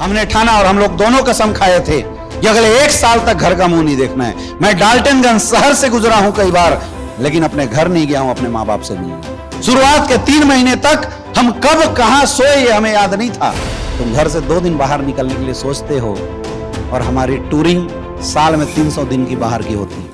हमने ठाना और हम लोग दोनों कसम खाए थे कि अगले 1 साल तक घर का मुंह नहीं देखना है। मैं डाल्टनगंज शहर से गुजरा हूं कई बार, लेकिन अपने घर नहीं गया हूं अपने माँ बाप से मिलने। शुरुआत के 3 महीने तक हम कब कहां सोए ये हमें याद नहीं था। तुम घर से 2 दिन बाहर निकलने के लिए सोचते हो और हमारी टूरिंग साल में 300 दिन की बाहर की होती है।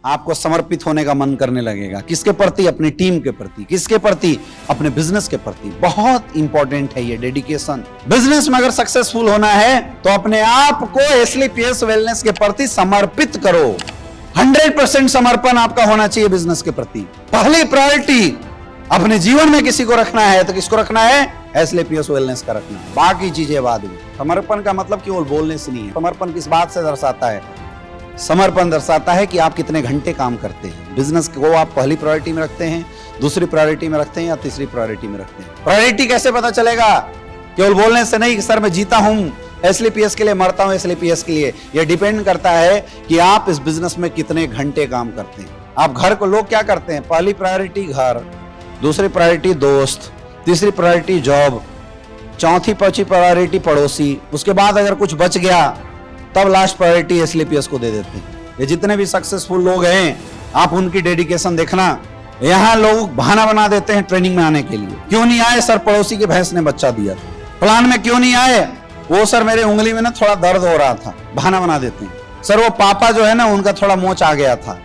आपको समर्पित होने का मन करने लगेगा। किसके प्रति? अपनी टीम के प्रति। किसके प्रति? अपने बिजनेस के प्रति। बहुत इंपॉर्टेंट है ये डेडिकेशन। बिजनेस में अगर सक्सेसफुल होना है तो अपने आप को एसलीपीएस वेलनेस के प्रति समर्पित करो। 100% समर्पण आपका होना चाहिए बिजनेस के प्रति। पहली प्रायोरिटी अपने जीवन में किसी को रखना है तो किसको रखना है? एसलीपीएस वेलनेस का रखना है, बाकी चीजें बाद में। समर्पण का मतलब केवल बोलने से नहीं है। समर्पण किस बात से दर्शाता है? समर्पण दर्शाता है कि आप कितने घंटे काम करते हैं। बिजनेस को आप पहली प्रायोरिटी में रखते हैं, दूसरी प्रायोरिटी में रखते हैं या तीसरी प्रायोरिटी में रखते हैं। प्रायोरिटी कैसे पता चलेगा? केवल बोलने से नहीं कि सर मैं जीता हूं एसलीपीएस के लिए, मरता हूं एसलीपीएस के लिए। यह डिपेंड करता है कि आप इस बिजनेस में कितने घंटे काम करते हैं। आप घर को लोग क्या करते हैं? पहली प्रायोरिटी घर, दूसरी प्रायोरिटी दोस्त, तीसरी प्रायोरिटी जॉब, चौथी पांचवी प्रायोरिटी पड़ोसी, उसके बाद अगर कुछ बच गया तब लास्ट प्रायोरिटी एसलीपीएस को दे देते हैं। ये जितने भी सक्सेसफुल लोग हैं आप उनकी डेडिकेशन देखना। यहाँ लोग बहाना बना देते हैं ट्रेनिंग में आने के लिए। क्यों नहीं आए? सर पड़ोसी की भैंस ने बच्चा दिया था। प्लान में क्यों नहीं आए? वो सर मेरे उंगली में ना थोड़ा दर्द हो रहा था। बहाना बना देते हैं। सर वो पापा जो है ना उनका थोड़ा मोच आ गया था।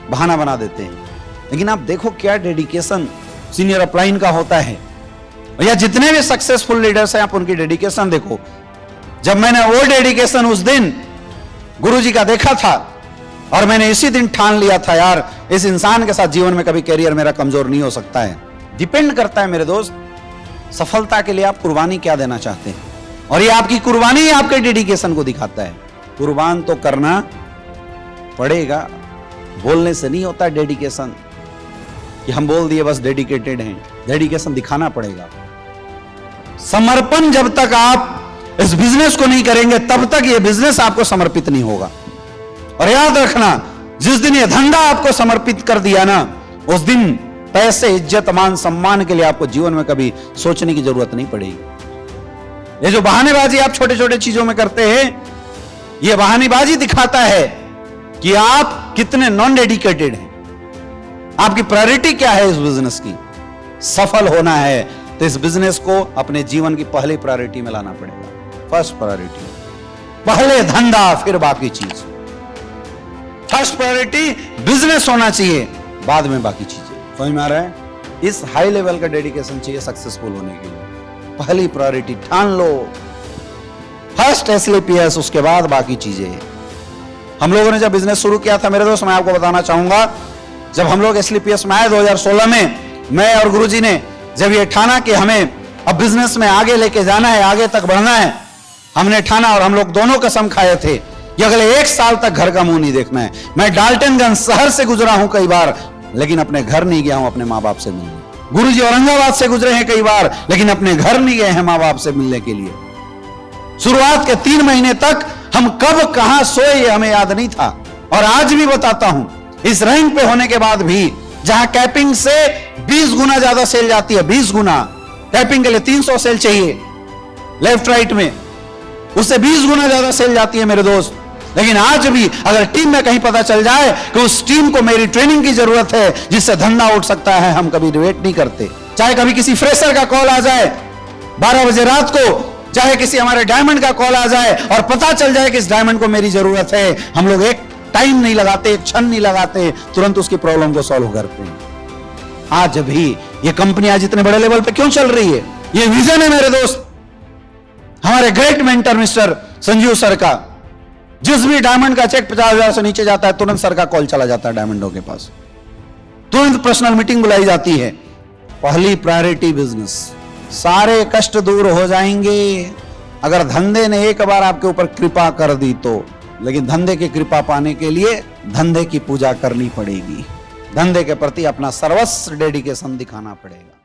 बहाना बना देते हैं। लेकिन आप देखो क्या डेडिकेशन सीनियर अपलाइन का होता है। या जितने भी सक्सेसफुल लीडर्स हैं आप उनकी डेडिकेशन देखो। जब मैंने वो डेडिकेशन उस दिन गुरुजी का देखा था और मैंने इसी दिन ठान लिया था यार इस इंसान के साथ जीवन में कभी कैरियर मेरा कमजोर नहीं हो सकता है। डिपेंड करता है मेरे दोस्त, सफलता के लिए आप कुर्बानी क्या देना चाहते हैं और ये आपकी कुर्बानी आपके डेडिकेशन को दिखाता है। कुर्बान तो करना पड़ेगा, बोलने से नहीं होता डेडिकेशन कि हम बोल दिए बस डेडिकेटेड हैं। डेडिकेशन दिखाना पड़ेगा। समर्पण जब तक आप इस बिजनेस को नहीं करेंगे तब तक ये बिजनेस आपको समर्पित नहीं होगा। और याद रखना जिस दिन ये धंधा आपको समर्पित कर दिया ना उस दिन पैसे, इज्जत, मान, सम्मान के लिए आपको जीवन में कभी सोचने की जरूरत नहीं पड़ेगी। ये जो बहानेबाजी आप छोटे छोटे चीजों में करते हैं ये बहानेबाजी दिखाता है कि आप कितने नॉन डेडिकेटेड हैं। आपकी प्रायोरिटी क्या है इस बिजनेस की? सफल होना है तो इस बिजनेस को अपने जीवन की पहली प्रायोरिटी में लाना पड़ेगा। फर्स्ट प्रायोरिटी, पहले धंधा फिर बाकी चीज। फर्स्ट प्रायोरिटी बिजनेस होना चाहिए, बाद में बाकी चीजें। समझ में आ रहा है? इस हाई लेवल का डेडिकेशन चाहिए सक्सेसफुल होने के लिए। पहली प्रायोरिटी ठान लो, फर्स्ट एसलीपीएस, उसके बाद बाकी चीजें। हम लोगों ने जब बिजनेस शुरू किया था मेरे दोस्त, मैं आपको बताना चाहूंगा, जब हम लोग एसलीपीएस में आए 2016 में, मैं और गुरुजी ने जब ये ठाना कि हमें अब बिजनेस में आगे लेके जाना है, आगे तक बढ़ना है, हमने ठाना और हम लोग दोनों कसम खाए थे कि अगले 1 साल तक घर का मुंह नहीं देखना है। मैं डाल्टनगंज शहर से गुजरा हूं कई बार, लेकिन अपने घर नहीं गया हूं अपने माँ बाप से मिलने। गुरुजी औरंगाबाद से गुजरे हैं कई बार, लेकिन अपने घर नहीं गए हैं माँ बाप से मिलने के लिए। शुरुआत के 3 महीने तक हम कब कहां सोए ये हमें याद नहीं था। और आज भी बताता हूं, इस रैंक पे होने के बाद भी जहां कैपिंग से 20 गुना ज्यादा सेल जाती है, 20 गुना, कैपिंग के लिए 300 सेल चाहिए लेफ्ट राइट में, उससे 20 गुना ज्यादा सेल जाती है मेरे दोस्त। लेकिन आज भी अगर टीम में कहीं पता चल जाए कि उस टीम को मेरी ट्रेनिंग की जरूरत है जिससे धंधा उठ सकता है, हम कभी वेट नहीं करते। चाहे कभी किसी फ्रेशर का कॉल आ जाए 12 बजे रात को, चाहे किसी हमारे डायमंड का कॉल आ जाए और पता चल जाए कि इस डायमंड को मेरी जरूरत है, हम लोग एक टाइम नहीं लगाते, एक क्षण नहीं लगाते, तुरंत उसकी प्रॉब्लम को सॉल्व करते हैं। आज भी ये कंपनी आज इतने बड़े लेवल पे क्यों चल रही है? ये विजन है मेरे दोस्त, हमारे great mentor mister Sanjeev sir का। जिस भी डायमंड का चेक 50,000 से नीचे जाता है तुरंत सर का कॉल चला जाता है डायमंडों के पास, तुरंत पर्सनल मीटिंग बुलाई जाती है। पहली प्रायोरिटी बिजनेस। सारे कष्ट दूर हो जाएंगे अगर धंधे ने एक बार आपके ऊपर कृपा कर दी तो। लेकिन धंधे की कृपा पाने के लिए धंधे की पूजा करनी पड़ेगी। धंधे के प्रति अपना सर्वस्व डेडिकेशन दिखाना पड़ेगा।